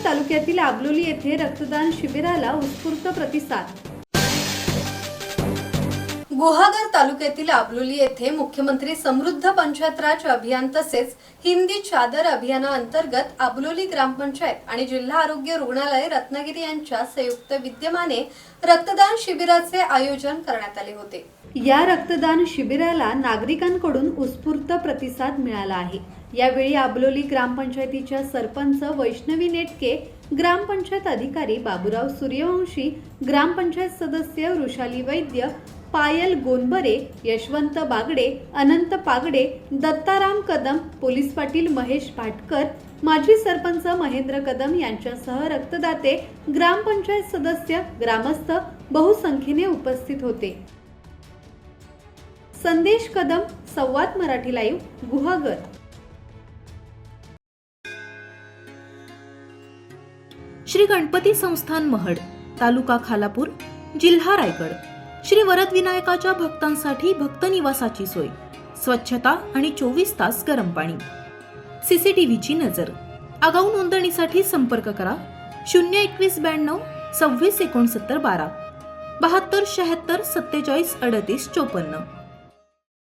तालुक्यातील आबलोली येथे रक्तदान शिबिराला उत्स्फूर्त प्रतिसाद। गुहागर तालुक्यातील आबलोली येथे मुख्यमंत्री समृद्ध पंचायत राज अभियान तसेच हिंदी चादर अभियानाअंतर्गत आबलोली ग्रामपंचायत आणि जिल्हा आरोग्य रुग्णालय रत्नागिरी यांच्या संयुक्त विद्यमाने रक्तदान शिबिराचे आयोजन करण्यात आले होते। या रक्तदान शिबिराला नागरिकांकडून उत्स्फूर्त प्रतिसाद मिळाला आहे। यावेळी आबलोली ग्रामपंचायतीच्या सरपंच वैष्णवी नेटके, ग्रामपंचायत अधिकारी बाबूराव सूर्यवंशी, ग्रामपंचायत सदस्य वृषाली वैद्य, पायल गोनबरे, यशवंत बागडे, अनंत पागडे, दत्ताराम कदम, पोलीस पाटील महेश भाटकर, माजी सरपंच महेंद्र कदम यांच्यासह रक्तदाते, ग्रामपंचायत सदस्य, ग्रामस्थ बहुसंख्येने उपस्थित होते। संदेश कदम, संवाद मराठी लाईव्ह, गुहागर। श्री गणपती संस्थान महड, तालुका खालापूर, जिल्हा रायगड। श्री वरद विनायकाच्या भक्तांसाठी भक्त निवासाची सोय, स्वच्छता आणि 24 तास गरम पाणी, सीसीटीव्हीची नजर। आगाऊ नोंदणीसाठी संपर्क करा 02192 26 69 12 72 76 47 38 54।